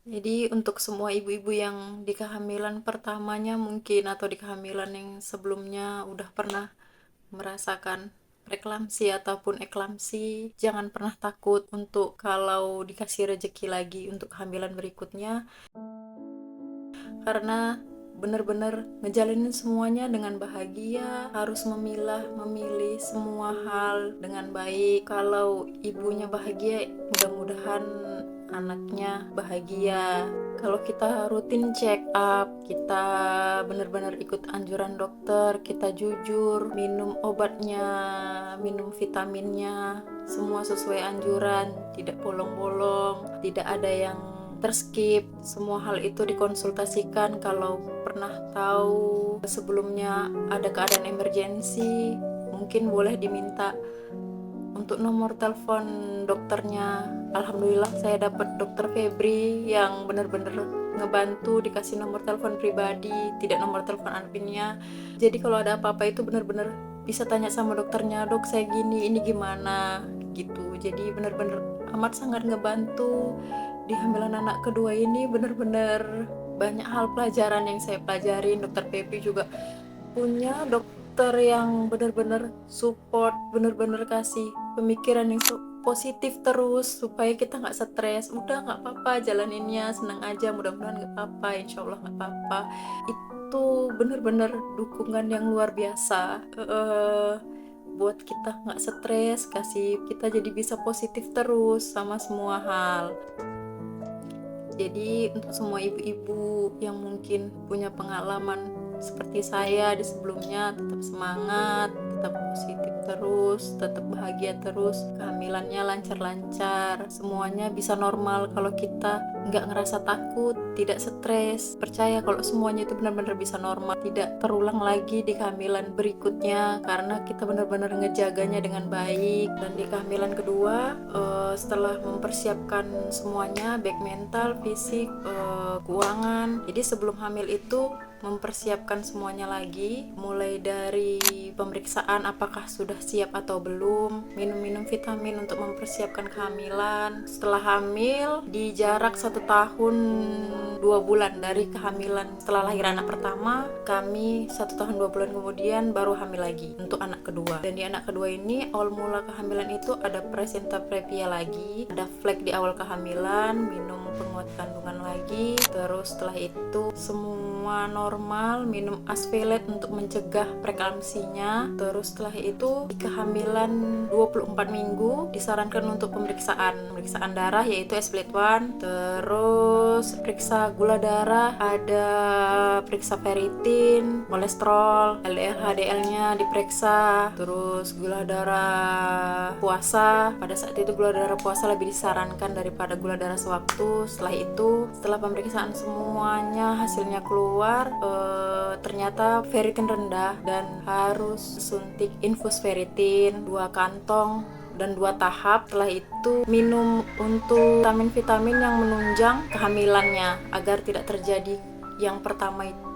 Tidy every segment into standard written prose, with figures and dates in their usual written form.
Jadi untuk semua ibu-ibu yang di kehamilan pertamanya mungkin atau di kehamilan yang sebelumnya udah pernah merasakan preeklamsi ataupun eklamsi, jangan pernah takut untuk kalau dikasih rezeki lagi untuk kehamilan berikutnya, karena benar-benar ngejalanin semuanya dengan bahagia, harus memilih semua hal dengan baik. Kalau ibunya bahagia, mudah-mudahan anaknya bahagia. Kalau kita rutin check up, kita benar-benar ikut anjuran dokter, kita jujur, minum obatnya, minum vitaminnya, semua sesuai anjuran, tidak bolong-bolong, tidak ada yang terskip, semua hal itu dikonsultasikan. Kalau pernah tahu sebelumnya ada keadaan emergensi, mungkin boleh diminta untuk nomor telepon dokternya. Alhamdulillah saya dapat dokter Febri yang benar-benar ngebantu, dikasih nomor telepon pribadi, tidak nomor telepon adminnya. Jadi kalau ada apa-apa itu benar-benar bisa tanya sama dokternya, dok saya gini, ini gimana gitu. Jadi benar-benar amat sangat ngebantu. Di hamilan anak kedua ini benar-benar banyak hal pelajaran yang saya pelajarin. Dokter Febri juga punya dokter yang benar-benar support, benar-benar kasih pemikiran yang positif terus supaya kita nggak stres. Udah nggak apa-apa, jalaninnya senang aja, mudah-mudahan nggak apa-apa, insya Allah nggak apa-apa. Itu benar-benar dukungan yang luar biasa, buat kita nggak stres, kasih kita jadi bisa positif terus sama semua hal. Jadi untuk semua ibu-ibu yang mungkin punya pengalaman seperti saya di sebelumnya, tetap semangat, tetap positif terus, tetap bahagia terus, kehamilannya lancar-lancar, semuanya bisa normal kalau kita nggak ngerasa takut, tidak stres, percaya kalau semuanya itu benar-benar bisa normal, tidak terulang lagi di kehamilan berikutnya karena kita benar-benar ngejaganya dengan baik. Dan di kehamilan kedua, setelah mempersiapkan semuanya, baik mental, fisik, keuangan, jadi sebelum hamil itu mempersiapkan semuanya lagi, mulai dari pemeriksaan apakah sudah siap atau belum, minum-minum vitamin untuk mempersiapkan kehamilan. Setelah hamil, di jarak 1 tahun 2 bulan dari kehamilan, setelah lahir anak pertama, kami 1 tahun 2 bulan kemudian baru hamil lagi untuk anak kedua. Dan di anak kedua ini, awal mula kehamilan itu ada presenta previa lagi, ada flek di awal kehamilan, minum penguat kandungan lagi, terus setelah itu semua normal, minum asvelet untuk mencegah preeklamsinya. Terus setelah itu di kehamilan 24 minggu disarankan untuk pemeriksaan darah, yaitu SPLET1, terus periksa gula darah, ada periksa ferritin, kolesterol, LDL HDL-nya diperiksa, terus gula darah puasa. Pada saat itu gula darah puasa lebih disarankan daripada gula darah sewaktu. Setelah itu, setelah pemeriksaan semuanya hasilnya keluar, ternyata ferritin rendah dan harus suntik infus ferritin 2 kantong dan 2 tahap. Setelah itu minum untuk vitamin-vitamin yang menunjang kehamilannya agar tidak terjadi yang pertama itu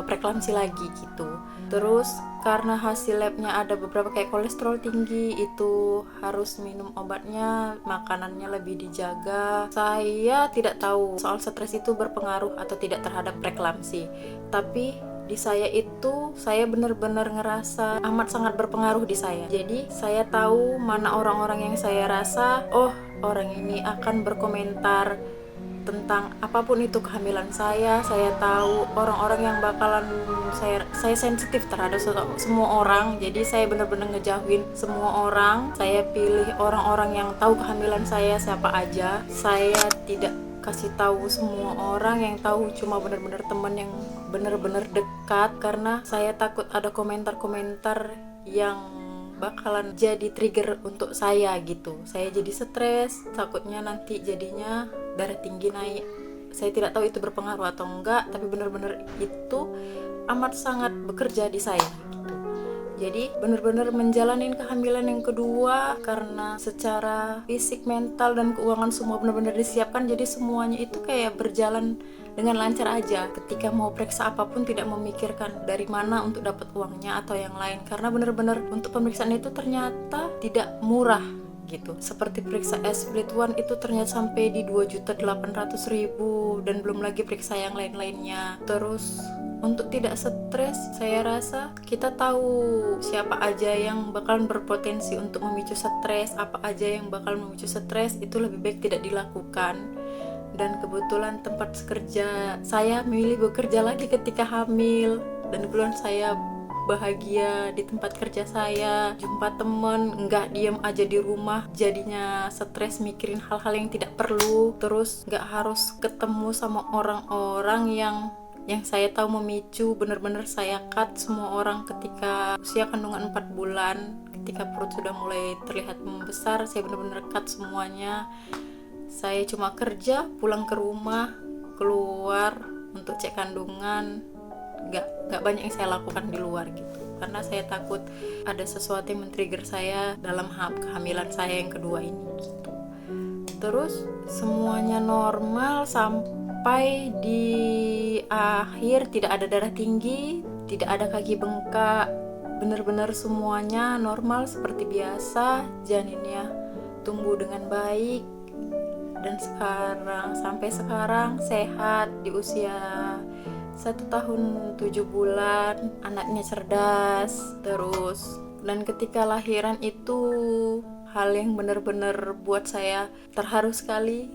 preeklamsi lagi gitu. Terus karena hasil labnya ada beberapa kayak kolesterol tinggi, itu harus minum obatnya, makanannya lebih dijaga. Saya tidak tahu soal stres itu berpengaruh atau tidak terhadap preeklamsi, tapi di saya itu saya benar-benar ngerasa amat sangat berpengaruh di saya. Jadi saya tahu mana orang-orang yang saya rasa, oh orang ini akan berkomentar tentang apapun itu kehamilan saya tahu orang-orang yang bakalan saya sensitif terhadap semua orang. Jadi saya benar-benar ngejauhin semua orang. Saya pilih orang-orang yang tahu kehamilan saya siapa aja. Saya tidak kasih tahu semua orang, yang tahu cuma benar-benar teman yang benar-benar dekat, karena saya takut ada komentar-komentar yang bakalan jadi trigger untuk saya gitu. Saya jadi stres, takutnya nanti jadinya darah tinggi naik. Saya tidak tahu itu berpengaruh atau enggak, tapi benar-benar itu amat sangat bekerja di saya gitu. Jadi benar-benar menjalanin kehamilan yang kedua karena secara fisik, mental, dan keuangan semua benar-benar disiapkan. Jadi semuanya itu kayak berjalan dengan lancar aja. Ketika mau periksa apapun tidak memikirkan dari mana untuk dapat uangnya atau yang lain, karena benar-benar untuk pemeriksaan itu ternyata tidak murah. gitu. Seperti periksa split one itu ternyata sampai di 2.800.000 dan belum lagi periksa yang lain-lainnya. Terus untuk tidak stres, saya rasa kita tahu siapa aja yang bakal berpotensi untuk memicu stres, apa aja yang bakal memicu stres, itu lebih baik tidak dilakukan. Dan kebetulan tempat kerja saya memilih bekerja lagi ketika hamil, dan kebetulan saya bahagia di tempat kerja saya, jumpa temen, nggak diem aja di rumah jadinya stres mikirin hal-hal yang tidak perlu, terus nggak harus ketemu sama orang-orang yang saya tahu memicu. Bener-bener saya cut semua orang ketika usia kandungan 4 bulan, ketika perut sudah mulai terlihat membesar, saya bener-bener cut semuanya. Saya cuma kerja, pulang ke rumah, keluar untuk cek kandungan. Gak banyak yang saya lakukan di luar gitu, karena saya takut ada sesuatu yang men-trigger saya dalam kehamilan saya yang kedua ini gitu. Terus semuanya normal sampai di akhir, tidak ada darah tinggi, tidak ada kaki bengkak, benar-benar semuanya normal seperti biasa, janinnya tumbuh dengan baik. Dan sampai sekarang sehat di usia 1 tahun 7 bulan, anaknya cerdas terus. Dan ketika lahiran itu hal yang benar-benar buat saya terharu sekali,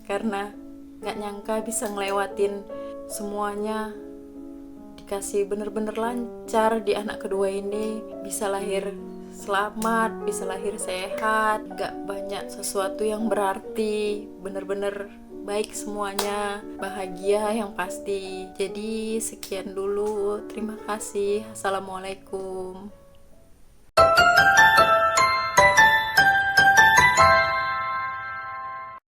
karena gak nyangka bisa ngelewatin semuanya, dikasih benar-benar lancar di anak kedua ini, bisa lahir selamat, bisa lahir sehat, gak banyak sesuatu yang berarti, bener-bener baik semuanya, bahagia yang pasti. Jadi sekian dulu, terima kasih, assalamualaikum.